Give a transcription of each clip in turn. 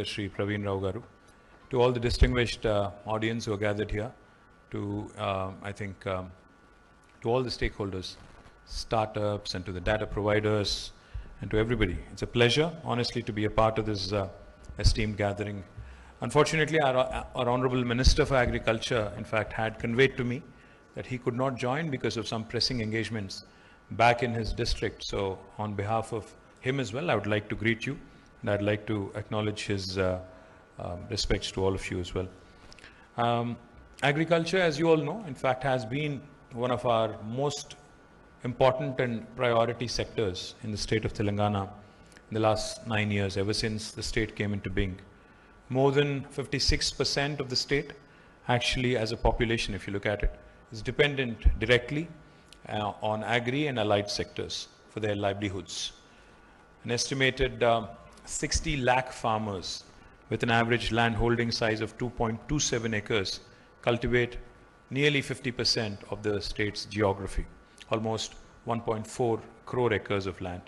Shri Praveen Rao Garu, to all the distinguished audience who are gathered here, to to all the stakeholders, startups, and to the data providers, and to everybody. It's a pleasure, honestly, to be a part of this esteemed gathering. Unfortunately, our Honorable Minister for Agriculture, in fact, had conveyed to me that he could not join because of some pressing engagements back in his district. So, on behalf of him as well, I would like to greet you. And I'd like to acknowledge his respects to all of you as well. Agriculture, as you all know, in fact, has been one of our most important and priority sectors in the state of Telangana in the last 9 years, ever since the state came into being. More than 56% of the state, actually, as a population, if you look at it, is dependent directly on agri and allied sectors for their livelihoods. An estimated 60 lakh farmers with an average land holding size of 2.27 acres cultivate nearly 50% of the state's geography, almost 1.4 crore acres of land.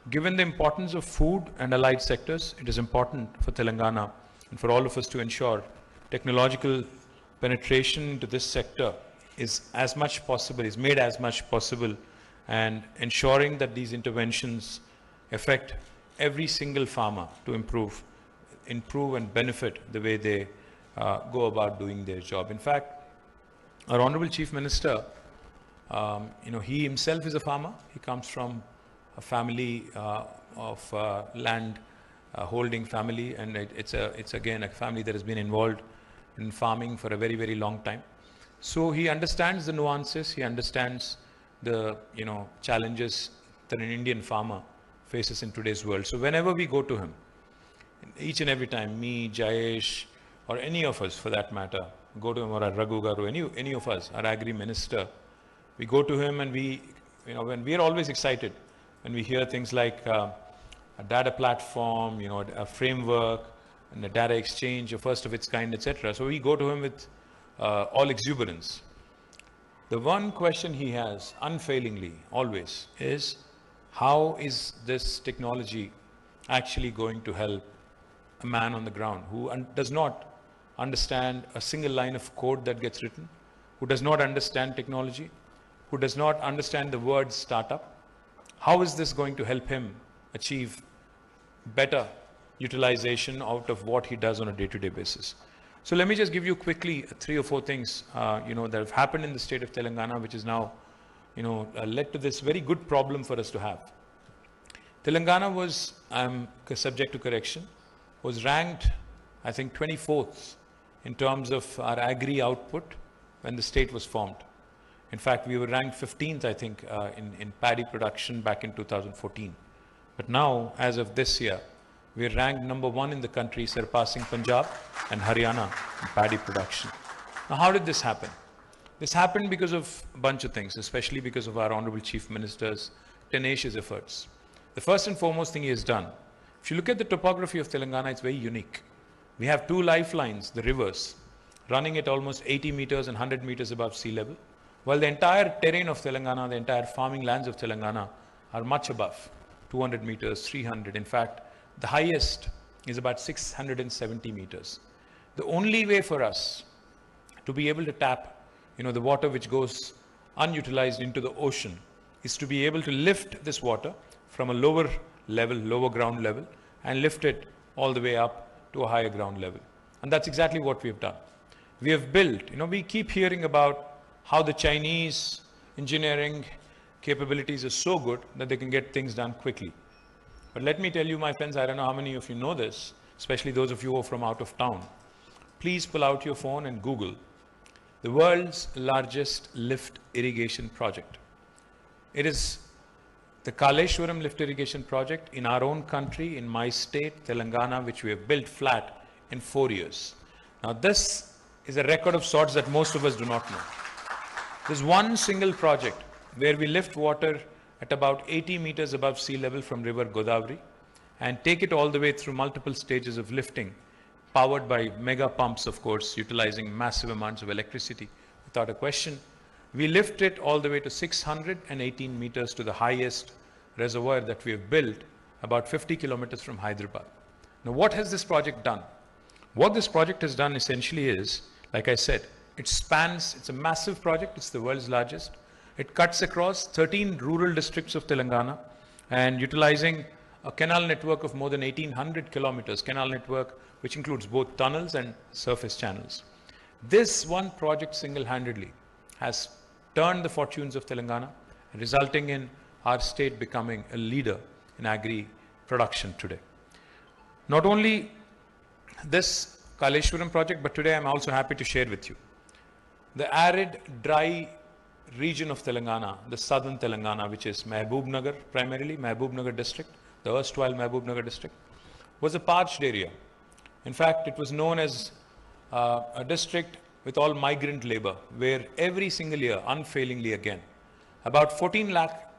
Given the importance of food and allied sectors, it is important for Telangana and for all of us to ensure technological penetration into this sector is made as much possible, and ensuring that these interventions affect every single farmer to improve and benefit the way they go about doing their job. In fact, our Honorable Chief Minister, he himself is a farmer. He comes from a family of land holding family, and it's again a family that has been involved in farming for a very, very long time. So he understands the nuances. He understands the challenges that an Indian farmer faces in today's world. So whenever we go to him, each and every time, me, Jayesh, or any of us for that matter, go to him, or Raghu Garu, any of us, our agri minister, we go to him, and when we are always excited when we hear things like a data platform, a framework, and a data exchange, a first of its kind, etc. So we go to him with all exuberance. The one question he has, unfailingly, always, is how is this technology actually going to help a man on the ground who does not understand a single line of code that gets written, who does not understand technology, who does not understand the word startup? How is this going to help him achieve better utilization out of what he does on a day-to-day basis? So let me just give you quickly 3 or 4 things that have happened in the state of Telangana, which is now led to this very good problem for us to have. Telangana was, I'm subject to correction, was ranked, I think, 24th in terms of our agri output when the state was formed. In fact, we were ranked 15th, I think, in paddy production back in 2014. But now, as of this year, we are ranked number 1 in the country, surpassing Punjab and Haryana in paddy production. Now, how did this happen? This happened because of a bunch of things, especially because of our Honorable Chief Minister's tenacious efforts. The first and foremost thing he has done, if you look at the topography of Telangana, it's very unique. We have 2 lifelines, the rivers, running at almost 80 meters and 100 meters above sea level, while the entire terrain of Telangana, the entire farming lands of Telangana are much above, 200 meters, 300. In fact, the highest is about 670 meters. The only way for us to be able to tap the water which goes unutilized into the ocean is to be able to lift this water from a lower ground level, and lift it all the way up to a higher ground level. And that's exactly what we have done. We have built, we keep hearing about how the Chinese engineering capabilities are so good that they can get things done quickly. But let me tell you, my friends, I don't know how many of you know this, especially those of you who are from out of town. Please pull out your phone and Google the world's largest lift irrigation project. It is the Kaleshwaram lift irrigation project in our own country, in my state, Telangana, which we have built flat in 4 years. Now, this is a record of sorts that most of us do not know. There's one single project where we lift water at about 80 meters above sea level from river Godavari and take it all the way through multiple stages of lifting, powered by mega pumps, of course, utilizing massive amounts of electricity without a question. We lift it all the way to 618 meters to the highest reservoir that we have built, about 50 kilometers from Hyderabad. Now, what has this project done? What this project has done essentially is, like I said, it spans, it's a massive project, it's the world's largest. It cuts across 13 rural districts of Telangana and utilizing a canal network of more than 1800 kilometers, canal network which includes both tunnels and surface channels. This one project single-handedly has turned the fortunes of Telangana, resulting in our state becoming a leader in agri production today. Not only this Kaleshwaram project, but today I'm also happy to share with you the arid, dry region of Telangana, the southern Telangana, which is Mahbubnagar, primarily Mahbubnagar district, the erstwhile Mahbubnagar district, was a parched area. In fact, it was known as a district with all migrant labor, where every single year, unfailingly again, about 14 lakh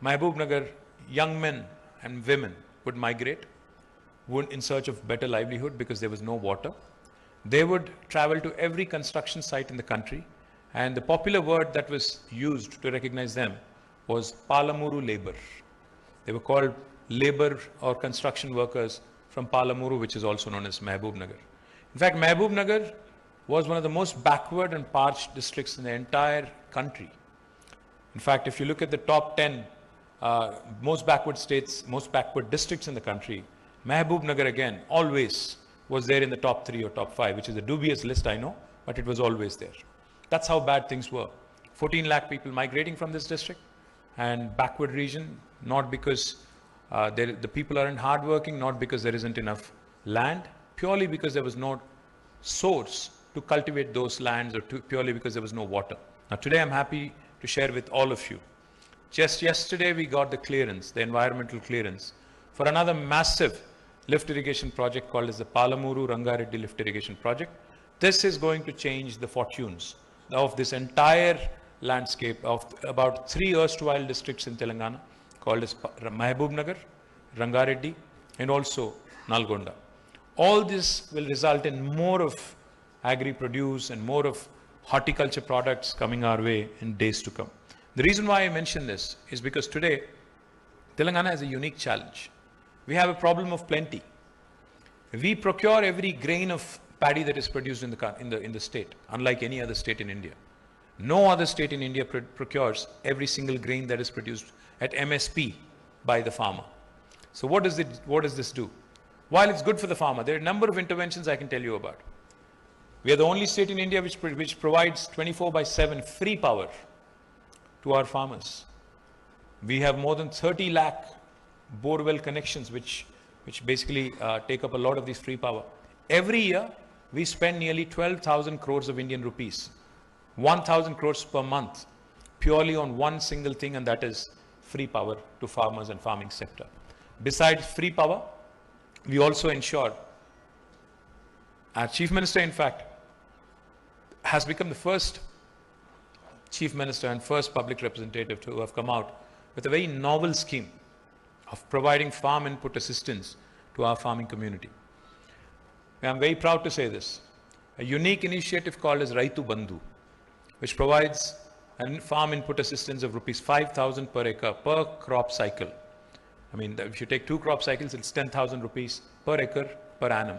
Mahbubnagar young men and women would migrate in search of better livelihood because there was no water. They would travel to every construction site in the country, and the popular word that was used to recognize them was Palamuru labor. They were called labor or construction workers from Palamuru, which is also known as Mahbubnagar. In fact, Mahbubnagar was one of the most backward and parched districts in the entire country. In fact, if you look at the top 10 most backward states, most backward districts in the country, Mahbubnagar again always was there in the top 3 or top 5, which is a dubious list, I know, but it was always there. That's how bad things were. 14 lakh people migrating from this district and backward region, not because the people aren't hardworking, not because there isn't enough land, purely because there was no source to cultivate those lands, or purely because there was no water. Now today I'm happy to share with all of you. Just yesterday we got the clearance, the environmental clearance, for another massive lift irrigation project called as the Palamuru Rangareddy lift irrigation project. This is going to change the fortunes of this entire landscape of about 3 erstwhile districts in Telangana called as Mahbubnagar, Rangareddy, and also Nalgonda. All this will result in more of agri-produce and more of horticulture products coming our way in days to come. The reason why I mention this is because today Telangana has a unique challenge. We have a problem of plenty. We procure every grain of paddy that is produced in the state, unlike any other state in India. No other state in India procures every single grain that is produced at MSP by the farmer. So what does this do? While it's good for the farmer, there are a number of interventions I can tell you about. We are the only state in India which provides 24/7 free power to our farmers. We have more than 30 lakh borewell connections which basically take up a lot of this free power. Every year, we spend nearly 12,000 crores of Indian rupees, 1,000 crores per month, purely on one single thing, and that is free power to farmers and farming sector. Besides free power, we also ensure, our Chief Minister, in fact, has become the first Chief Minister and first public representative to have come out with a very novel scheme of providing farm input assistance to our farming community. I'm very proud to say this. A unique initiative called as Raitu Bandhu, which provides a farm input assistance of rupees 5,000 per acre per crop cycle. I mean, if you take 2 crop cycles, it's 10,000 rupees per acre per annum.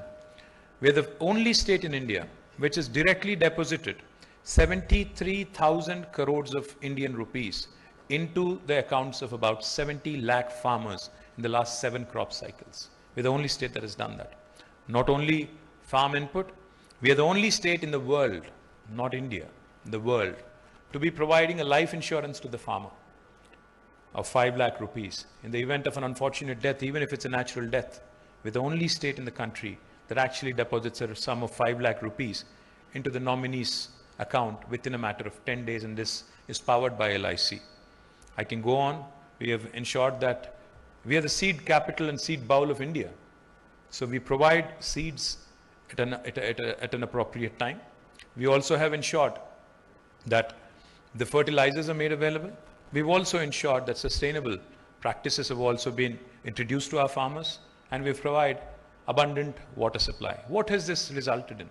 We are the only state in India which has directly deposited 73,000 crores of Indian rupees into the accounts of about 70 lakh farmers in the last 7 crop cycles. We're the only state that has done that. Not only farm input, we are the only state in the world, not India, the world, to be providing a life insurance to the farmer of 5 lakh rupees in the event of an unfortunate death, even if it's a natural death. We're the only state in the country that actually deposits a sum of 5 lakh rupees into the nominee's account within a matter of 10 days, and this is powered by LIC. I can go on. We have ensured that we are the seed capital and seed bowl of India. So we provide seeds at an appropriate time. We also have ensured that the fertilizers are made available. We've also ensured that sustainable practices have also been introduced to our farmers, and we provide abundant water supply. What has this resulted in?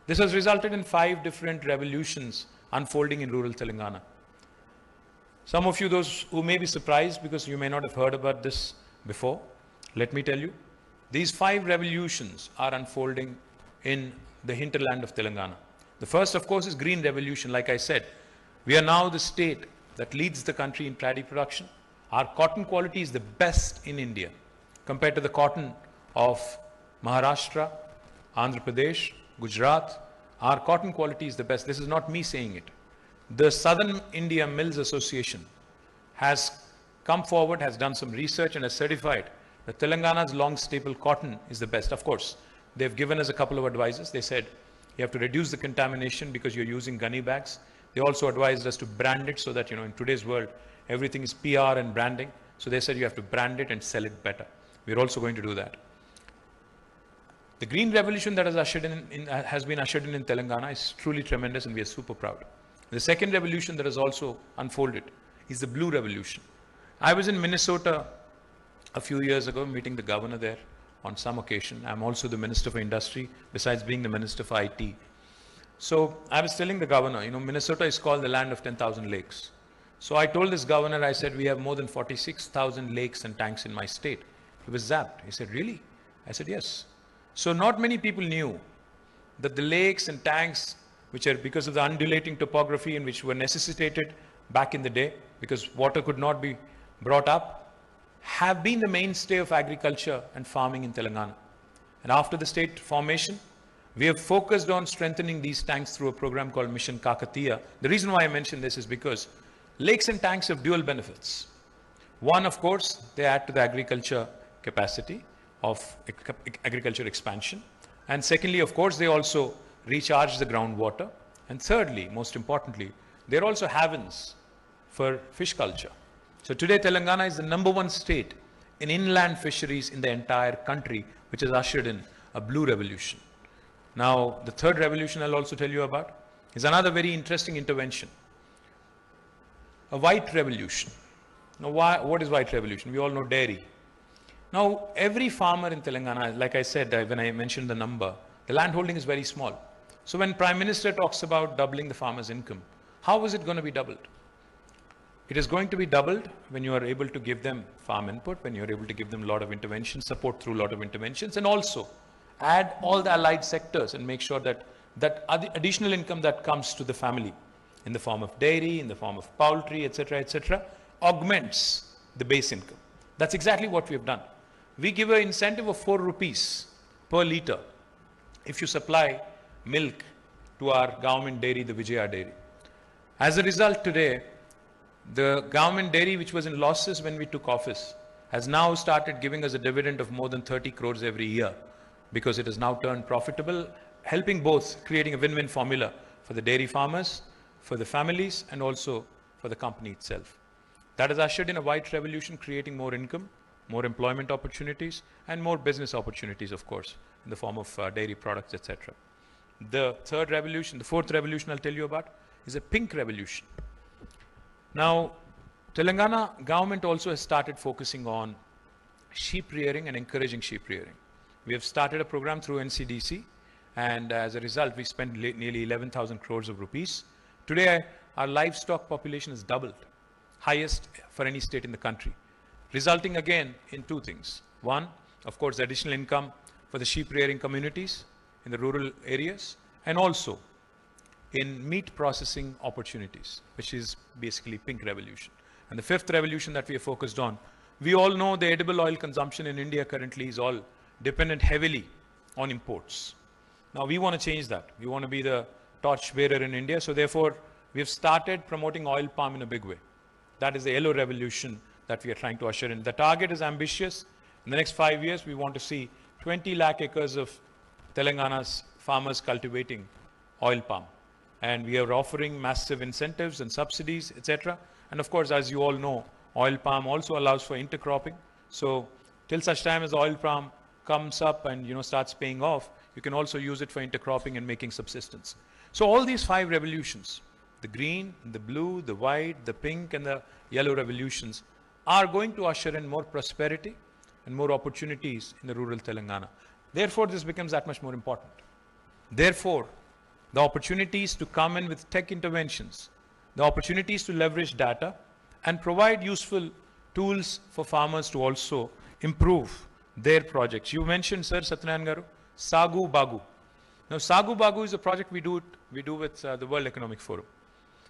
This has resulted in 5 different revolutions unfolding in rural Telangana. Some of you, those who may be surprised because you may not have heard about this before, let me tell you. These 5 revolutions are unfolding in the hinterland of Telangana. The first, of course, is green revolution. Like I said, we are now the state that leads the country in paddy production. Our cotton quality is the best in India compared to the cotton of Maharashtra, Andhra Pradesh, Gujarat. Our cotton quality is the best. This is not me saying it. The Southern India Mills Association has come forward, has done some research and has certified that Telangana's long staple cotton is the best. Of course, they've given us a couple of advices. They said you have to reduce the contamination because you're using gunny bags. They also advised us to brand it so that, in today's world, everything is PR and branding. So they said you have to brand it and sell it better. We're also going to do that. The green revolution that has been ushered in Telangana is truly tremendous, and we are super proud. The second revolution that has also unfolded is the blue revolution. I was in Minnesota a few years ago meeting the governor there on some occasion. I'm also the Minister for Industry, besides being the Minister for IT. So I was telling the governor, Minnesota is called the land of 10,000 lakes. So I told this governor, I said, we have more than 46,000 lakes and tanks in my state. He was zapped. He said, really? I said, yes. So not many people knew that the lakes and tanks, which are because of the undulating topography and which were necessitated back in the day, because water could not be brought up, have been the mainstay of agriculture and farming in Telangana. And after the state formation, we have focused on strengthening these tanks through a program called Mission Kakatiya. The reason why I mention this is because lakes and tanks have dual benefits. One, of course, they add to the agriculture capacity of agriculture expansion. And secondly, of course, they also recharge the groundwater. And thirdly, most importantly, they're also havens for fish culture. So today, Telangana is the #1 state in inland fisheries in the entire country, which has ushered in a blue revolution. Now, the third revolution I'll also tell you about is another very interesting intervention. A white revolution. Now, what is white revolution? We all know dairy. Now, every farmer in Telangana, like I said, when I mentioned the number, the land holding is very small. So when Prime Minister talks about doubling the farmer's income, how is it going to be doubled? It is going to be doubled when you are able to give them farm input, when you are able to give them a lot of interventions, support through a lot of interventions, and also add all the allied sectors and make sure that additional income that comes to the family in the form of dairy, in the form of poultry, etc., augments the base income. That's exactly what we have done. We give an incentive of 4 rupees per litre if you supply milk to our government dairy, the Vijaya dairy. As a result, today, the government dairy, which was in losses when we took office, has now started giving us a dividend of more than 30 crores every year because it has now turned profitable, helping both creating a win-win formula for the dairy farmers, for the families, and also for the company itself. That has ushered in a white revolution, creating more income, more employment opportunities, and more business opportunities, of course, in the form of dairy products, etc. The fourth revolution I'll tell you about is a pink revolution. Now, Telangana government also has started focusing on sheep rearing and encouraging sheep rearing. We have started a program through NCDC, and as a result, we spent nearly 11,000 crores of rupees. Today, our livestock population has doubled, highest for any state in the country, resulting again in 2 things. One, of course, additional income for the sheep rearing communities in the rural areas, and also in meat processing opportunities, which is basically pink revolution. And the fifth revolution that we are focused on, we all know the edible oil consumption in India currently is all dependent heavily on imports. Now we want to change that. We want to be the torch bearer in India. So therefore, we have started promoting oil palm in a big way. That is the yellow revolution that we are trying to usher in. The target is ambitious. In the next 5 years, we want to see 20 lakh acres of Telangana's farmers cultivating oil palm. And we are offering massive incentives and subsidies, etc. And of course, as you all know, oil palm also allows for intercropping. So till such time as oil palm comes up and starts paying off, you can also use it for intercropping and making subsistence. So all these 5 revolutions, the green, the blue, the white, the pink, and the yellow revolutions, are going to usher in more prosperity and more opportunities in the rural Telangana. Therefore, this becomes that much more important. Therefore, the opportunities to come in with tech interventions, the opportunities to leverage data and provide useful tools for farmers to also improve their projects. You mentioned, Sir Satyanarayan Garu, Sagu Bagu. Now, Sagu Bagu is a project we do with the World Economic Forum.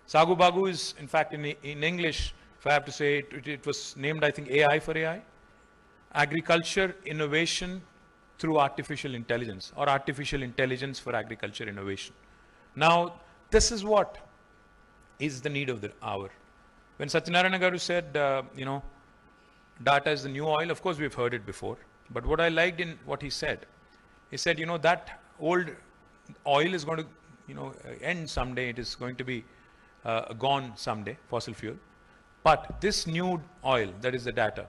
Sagu Bagu is, in fact, in English, if I have to say it was named, I think, AI for AI. Agriculture Innovation through Artificial Intelligence, or Artificial Intelligence for Agriculture Innovation. Now, this is what is the need of the hour. When Satyanarayan Garu said, data is the new oil, of course we've heard it before. But what I liked in what he said, that old oil is going to, end someday. It is going to be gone someday, fossil fuel. But this new oil, that is the data,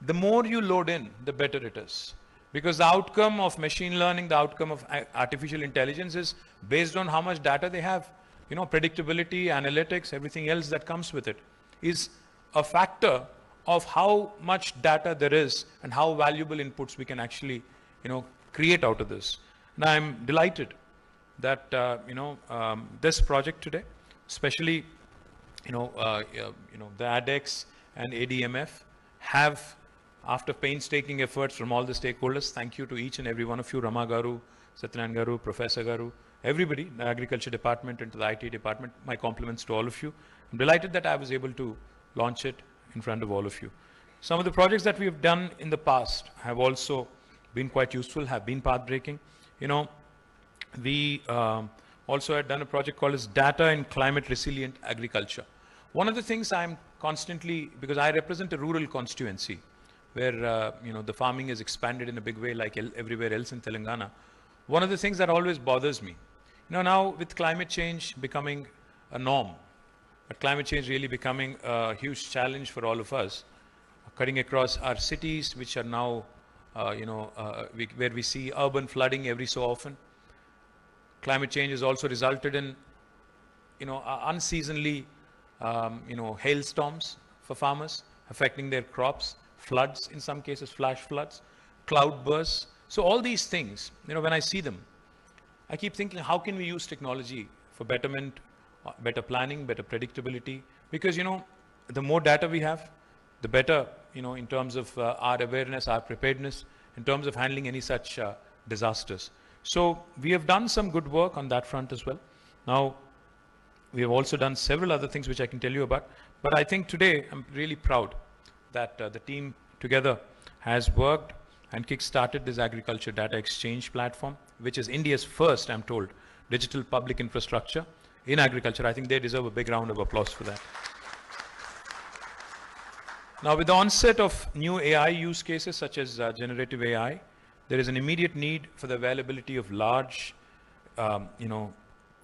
the more you load in, the better it is. Because the outcome of machine learning, the outcome of artificial intelligence is based on how much data they have. Predictability, analytics, everything else that comes with it is a factor of how much data there is and how valuable inputs we can actually, create out of this. And I'm delighted that, this project today, especially, the ADEX and ADMF have, after painstaking efforts from all the stakeholders, thank you to each and every one of you, Rama Garu, Satyanarayan Garu, Professor Garu, everybody, the Agriculture Department and to the IT Department, my compliments to all of you. I'm delighted that I was able to launch it in front of all of you. Some of the projects that we have done in the past have also been quite useful, have been path-breaking. We also had done a project called as Data in Climate Resilient Agriculture. One of the things I'm constantly, because I represent a rural constituency, where the farming is expanded in a big way like everywhere else in Telangana. One of the things that always bothers me, now with climate change becoming a norm, but climate change really becoming a huge challenge for all of us, cutting across our cities, which are now, where we see urban flooding every so often. Climate change has also resulted in, unseasonally, hailstorms for farmers, affecting their crops, floods, in some cases, flash floods, cloud bursts. So all these things, when I see them, I keep thinking, how can we use technology for betterment, better planning, better predictability? Because, the more data we have, the better, in terms of our awareness, our preparedness, in terms of handling any such disasters. So we have done some good work on that front as well. Now, we have also done several other things which I can tell you about. But I think today, I'm really proud that the team together has worked and kick-started this agriculture data exchange platform, which is India's first, I'm told, digital public infrastructure in agriculture. I think they deserve a big round of applause for that. Now, with the onset of new AI use cases such as generative AI, there is an immediate need for the availability of large,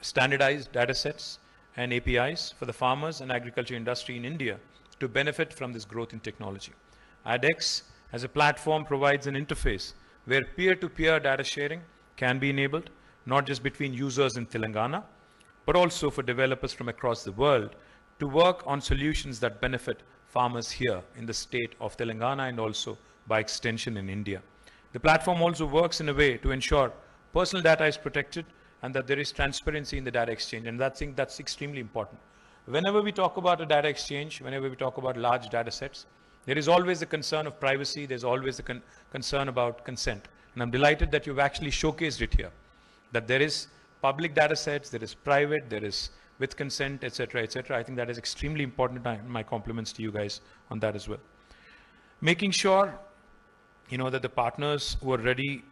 standardized data sets and APIs for the farmers and agriculture industry in India to benefit from this growth in technology. ADEX as a platform provides an interface where peer-to-peer data sharing can be enabled, not just between users in Telangana, but also for developers from across the world to work on solutions that benefit farmers here in the state of Telangana and also by extension in India. The platform also works in a way to ensure personal data is protected and that there is transparency in the data exchange, and I think that's extremely important. Whenever we talk about a data exchange, whenever we talk about large data sets, there is always the concern of privacy, there's always the concern about consent. And I'm delighted that you've actually showcased it here, that there is public data sets, there is private, there is with consent, etc., etc. I think that is extremely important. My compliments to you guys on that as well. Making sure, that the partners who are ready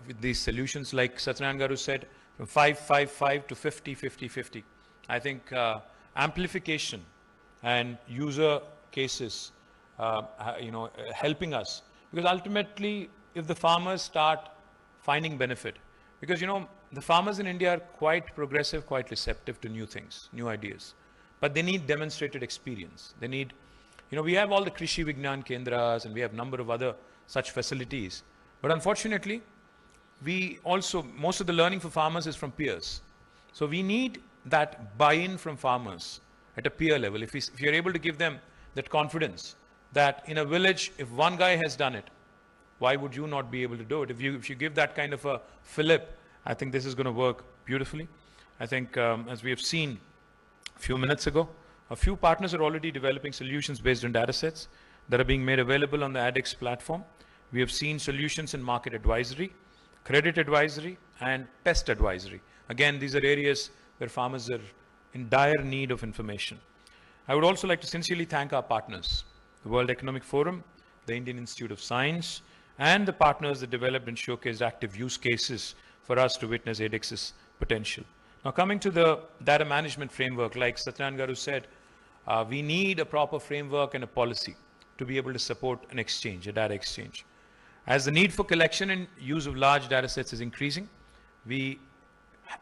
with these solutions, like Satyanarayan Garu said, from 5-5-5 to 50-50-50. I think amplification and user cases, helping us. Because ultimately, if the farmers start finding benefit, because, the farmers in India are quite progressive, quite receptive to new things, new ideas. But they need demonstrated experience. They need, we have all the Krishi Vignan Kendras and we have a number of other such facilities. But unfortunately, most of the learning for farmers is from peers. So we need that buy-in from farmers at a peer level. If you're able to give them that confidence that in a village, if one guy has done it, why would you not be able to do it? If you give that kind of a fillip, I think this is going to work beautifully. I think as we have seen a few minutes ago, a few partners are already developing solutions based on data sets that are being made available on the ADEX platform. We have seen solutions in market advisory, credit advisory, and pest advisory. Again, these are areas where farmers are in dire need of information. I would also like to sincerely thank our partners, the World Economic Forum, the Indian Institute of Science, and the partners that developed and showcased active use cases for us to witness ADEX's potential. Now, coming to the data management framework, like Satyan Garu said, we need a proper framework and a policy to be able to support an exchange, a data exchange. As the need for collection and use of large data sets is increasing, it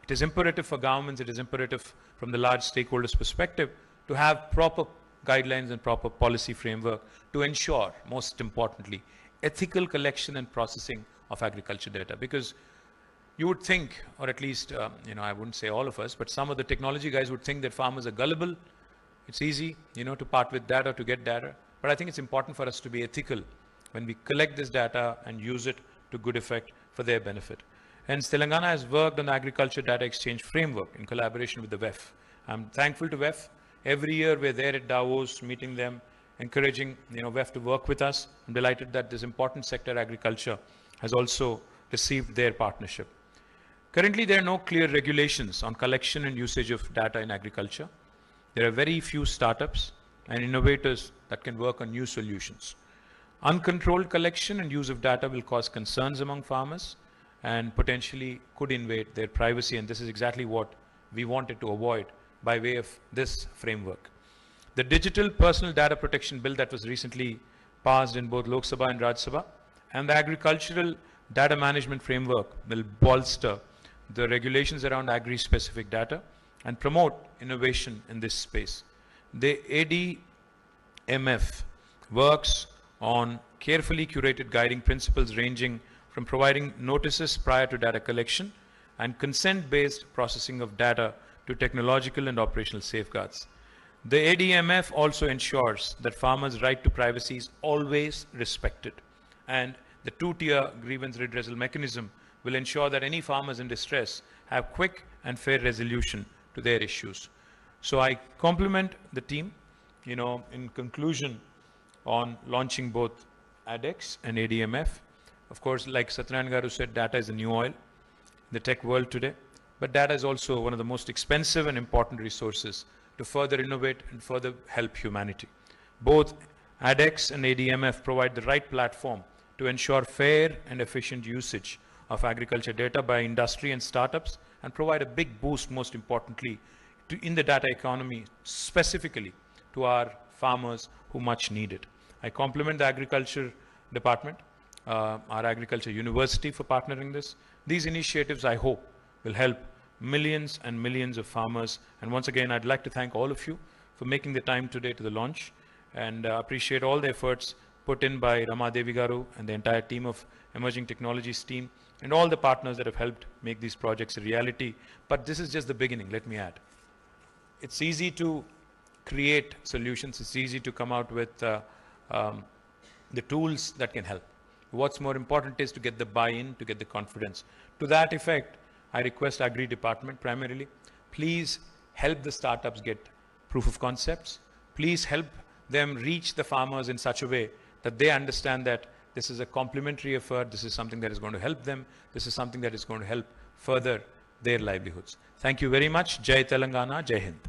is imperative for governments, it is imperative from the large stakeholders' perspective to have proper guidelines and proper policy framework to ensure, most importantly, ethical collection and processing of agriculture data. Because you would think, or at least, I wouldn't say all of us, but some of the technology guys would think that farmers are gullible. It's easy, to part with data, to get data. But I think it's important for us to be ethical when we collect this data and use it to good effect for their benefit. Hence, Telangana has worked on the Agriculture Data Exchange Framework in collaboration with the WEF. I'm thankful to WEF. Every year we're there at Davos, meeting them, encouraging WEF to work with us. I'm delighted that this important sector, agriculture, has also received their partnership. Currently, there are no clear regulations on collection and usage of data in agriculture. There are very few startups and innovators that can work on new solutions. Uncontrolled collection and use of data will cause concerns among farmers and potentially could invade their privacy, and this is exactly what we wanted to avoid by way of this framework. The Digital Personal Data Protection Bill that was recently passed in both Lok Sabha and Raj Sabha, and the Agricultural Data Management Framework will bolster the regulations around agri-specific data and promote innovation in this space. The ADMF works on carefully curated guiding principles ranging from providing notices prior to data collection and consent-based processing of data to technological and operational safeguards. The ADMF also ensures that farmers' right to privacy is always respected, and the two-tier grievance redressal mechanism will ensure that any farmers in distress have quick and fair resolution to their issues. So I compliment the team, in conclusion, on launching both ADEX and ADMF. Of course, like Satyanarayana Garu said, data is the new oil in the tech world today, but data is also one of the most expensive and important resources to further innovate and further help humanity. Both ADEX and ADMF provide the right platform to ensure fair and efficient usage of agriculture data by industry and startups, and provide a big boost, most importantly, in the data economy, specifically to our farmers who much need it. I compliment the Agriculture Department, our Agriculture University for partnering this. These initiatives, I hope, will help millions and millions of farmers. And once again, I'd like to thank all of you for making the time today to the launch, and appreciate all the efforts put in by Rama Devi Garu and the entire team of Emerging Technologies team, and all the partners that have helped make these projects a reality. But this is just the beginning, let me add. It's easy to create solutions. It's easy to come out with the tools that can help. What's more important is to get the buy-in, to get the confidence. To that effect, I request Agri Department primarily, please help the startups get proof of concepts. Please help them reach the farmers in such a way that they understand that this is a complementary effort, this is something that is going to help them, this is something that is going to help further their livelihoods. Thank you very much. Jai Telangana, Jai Hind.